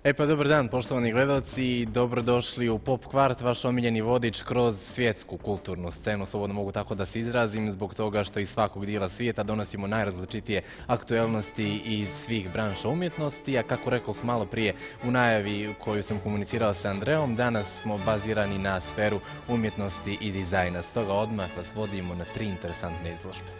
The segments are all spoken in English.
Pa dobar dan, poštovani gledalci, dobrodošli u Pop Kvart, vaš omiljeni vodič kroz svjetsku kulturnu scenu, slobodno mogu tako da se izrazim, zbog toga što iz svakog dijela svijeta donosimo najrazličitije aktuelnosti iz svih branša umjetnosti, a kako rekoh malo prije u najavi koju sam komunicirao sa Andreom, danas smo bazirani na sferu umjetnosti i dizajna, stoga odmah vas vodimo na 3 interesantne izložbe.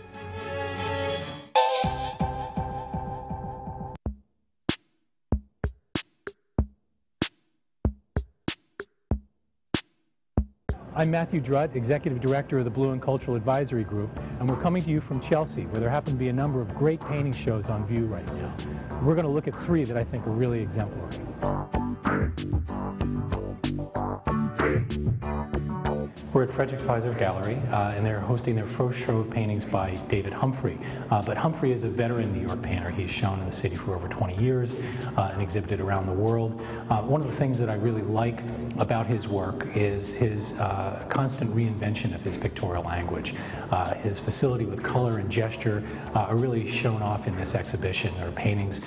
I'm Matthew Drutt, Executive Director of the Blue and Cultural Advisory Group, and we're coming to you from Chelsea, where there happen to be a number of great painting shows on view right now. We're going to look at 3 that I think are really exemplary. We're at Frederick Pfizer Gallery, and they're hosting their first show of paintings by David Humphrey. But Humphrey is a veteran New York painter. He's shown in the city for over 20 years and exhibited around the world. One of the things that I really like about his work is his constant reinvention of his pictorial language. His facility with color and gesture are really shown off in this exhibition. There are paintings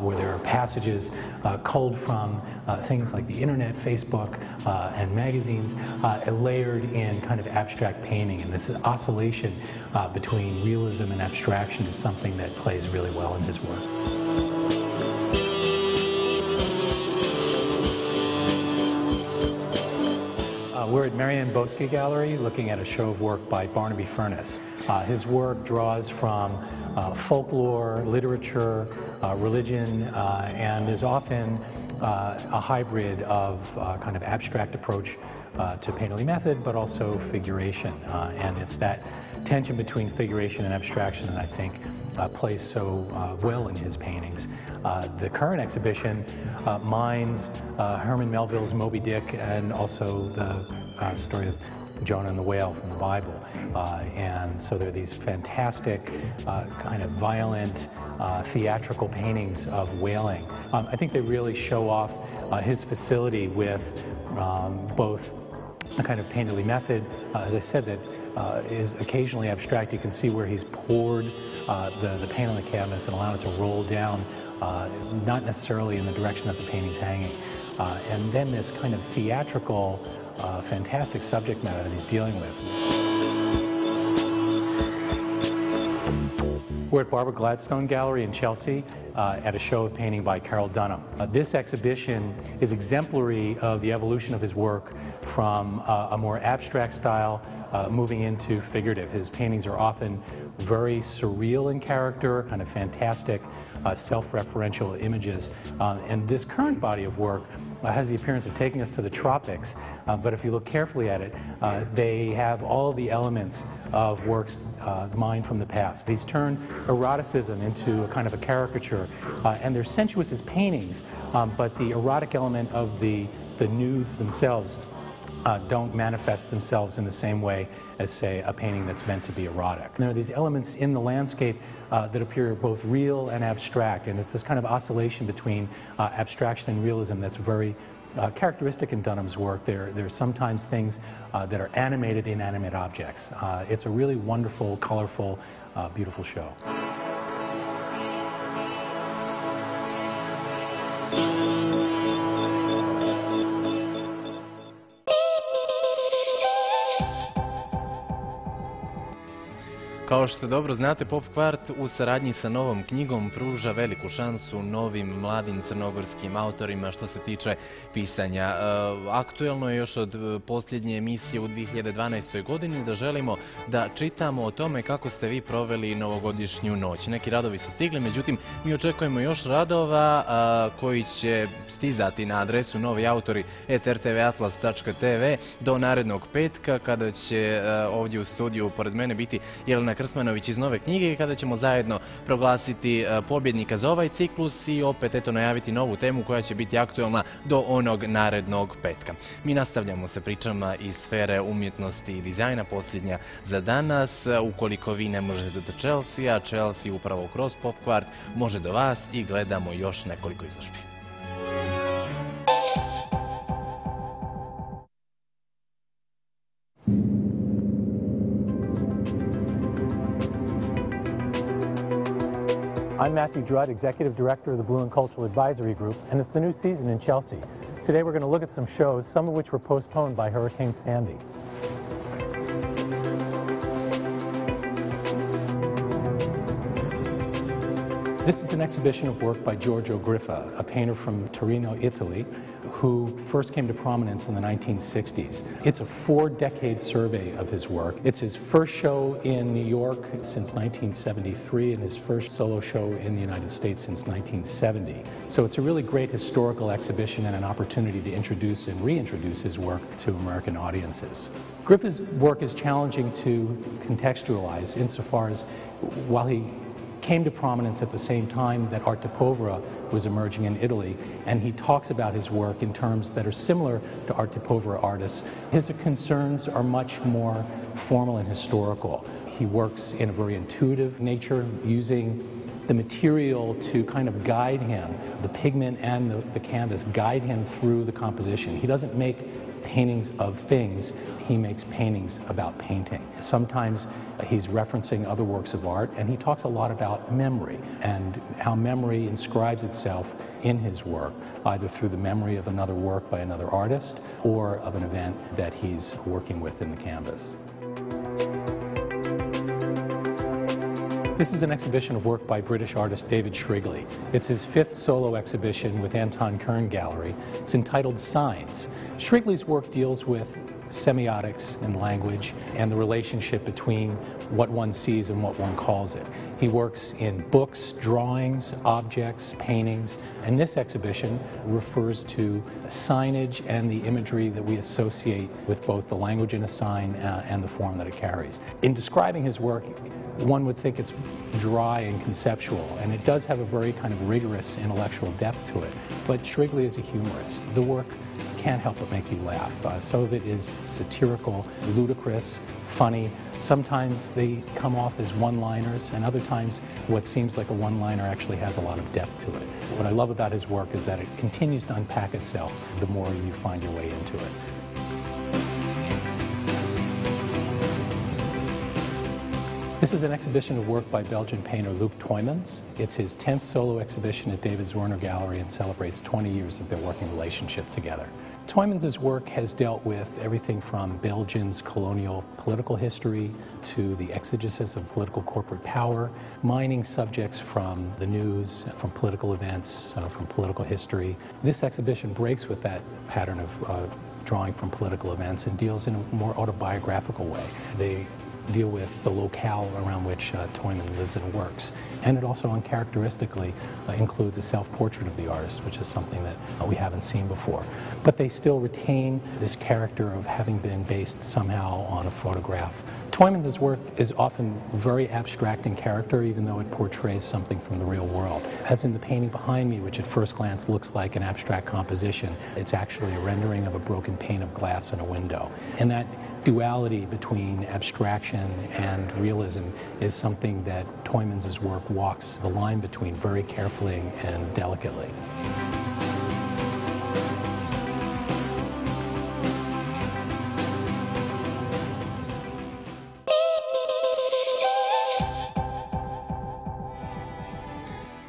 where there are passages culled from things like the internet, Facebook, and magazines, layered in kind of abstract painting. And this oscillation between realism and abstraction is something that plays really well in his work. We're at Marianne Bosque Gallery looking at a show of work by Barnaby Furness. His work draws from folklore, literature, religion, and is often a hybrid of kind of abstract approach to painterly method, but also figuration. And it's that tension between figuration and abstraction that I think plays so well in his paintings. The current exhibition mines Herman Melville's Moby Dick and also the story of Jonah and the whale from the Bible. And so there are these fantastic kind of violent theatrical paintings of whaling. I think they really show off his facility with both a kind of painterly method, as I said, that is occasionally abstract. You can see where he's poured the paint on the canvas and allowed it to roll down, not necessarily in the direction that the painting's hanging. And then this kind of theatrical, fantastic subject matter that he's dealing with. We're at Barbara Gladstone Gallery in Chelsea at a show of painting by Carol Dunham. This exhibition is exemplary of the evolution of his work from a more abstract style moving into figurative. His paintings are often very surreal in character, kind of fantastic self-referential images. And this current body of work has the appearance of taking us to the tropics, but if you look carefully at it, they have all the elements of works mined from the past. He's turned eroticism into a kind of a caricature, and they're sensuous as paintings, but the erotic element of the nudes themselves don't manifest themselves in the same way as, say, a painting that's meant to be erotic. And there are these elements in the landscape that appear both real and abstract, and it's this kind of oscillation between abstraction and realism that's very characteristic in Dunham's work. There are sometimes things that are animated, inanimate objects. It's a really wonderful, colorful, beautiful show. Kao što dobro znate, Pop Kvart u saradnji sa novom knjigom pruža veliku šansu novim mladim crnogorskim autorima što se tiče pisanja. Aktuelno je još od posljednje emisije u 2012. godini da želimo da čitamo o tome kako ste vi proveli novogodišnju noć. Neki radovi su stigli, međutim mi očekujemo još radova koji će stizati na adresu noviautori@rtvatlas.tv do narednog petka, kada će ovdje u studiju pored mene biti Jelena Krsmanović iz nove knjige, kada ćemo zajedno proglasiti pobjednika za ovaj ciklus i opet eto najaviti novu temu koja će biti aktualna do onog narednog petka. Mi nastavljamo sa pričama iz sfere umjetnosti i dizajna, posljednja za danas. Ukoliko vi ne možete do Chelsea, Chelsea upravo kroz Pop Kvart može do vas i gledamo još nekoliko izložbi. I'm Matthew Drudd, Executive Director of the Blue and Cultural Advisory Group, and it's the new season in Chelsea. Today we're going to look at some shows, some of which were postponed by Hurricane Sandy. This is an exhibition of work by Giorgio Griffa, a painter from Torino, Italy, who first came to prominence in the 1960s. It's a 4-decade survey of his work. It's his first show in New York since 1973 and his first solo show in the United States since 1970. So it's a really great historical exhibition and an opportunity to introduce and reintroduce his work to American audiences. Griffa's work is challenging to contextualize insofar as while he came to prominence at the same time that arte povera was emerging in Italy, and he talks about his work in terms that are similar to arte povera artists. His concerns are much more formal and historical. He works in a very intuitive nature, using the material to kind of guide him. The pigment and the canvas guide him through the composition. He doesn't make paintings of things, he makes paintings about painting. Sometimes he's referencing other works of art, and he talks a lot about memory and how memory inscribes itself in his work, either through the memory of another work by another artist or of an event that he's working with in the canvas. This is an exhibition of work by British artist David Shrigley. It's his 5th solo exhibition with Anton Kern Gallery. It's entitled Signs. Shrigley's work deals with semiotics and language and the relationship between what one sees and what one calls it. He works in books, drawings, objects, paintings, and this exhibition refers to signage and the imagery that we associate with both the language in a sign and the form that it carries. In describing his work, one would think it's dry and conceptual, and it does have a very kind of rigorous intellectual depth to it, but Shrigley is a humorist. The work can't help but make you laugh. Some of it is satirical, ludicrous, funny. Sometimes they come off as one-liners, and other times what seems like a one-liner actually has a lot of depth to it. What I love about his work is that it continues to unpack itself the more you find your way into it. This is an exhibition of work by Belgian painter Luc Tuymans. It's his 10th solo exhibition at David Zwirner Gallery and celebrates 20 years of their working relationship together. Tuymans' work has dealt with everything from Belgium's colonial political history to the exegesis of political corporate power, mining subjects from the news, from political events, from political history. This exhibition breaks with that pattern of drawing from political events and deals in a more autobiographical way. They deal with the locale around which Tuymans lives and works. And it also uncharacteristically includes a self-portrait of the artist, which is something that we haven't seen before. But they still retain this character of having been based somehow on a photograph. Tuymans' work is often very abstract in character, even though it portrays something from the real world. As in the painting behind me, which at first glance looks like an abstract composition, it's actually a rendering of a broken pane of glass in a window. And that duality between abstraction and realism is something that Tuymans' work walks the line between very carefully and delicately.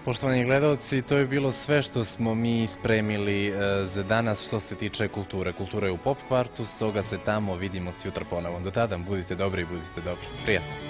Poštovani gledalci, to je bilo sve što smo mi spremili za danas što se tiče kulture. Kultura je u Pop Kvartu, stoga se tamo vidimo sutra ponovo. Do tada budite dobri i budite dobri. Prijatno!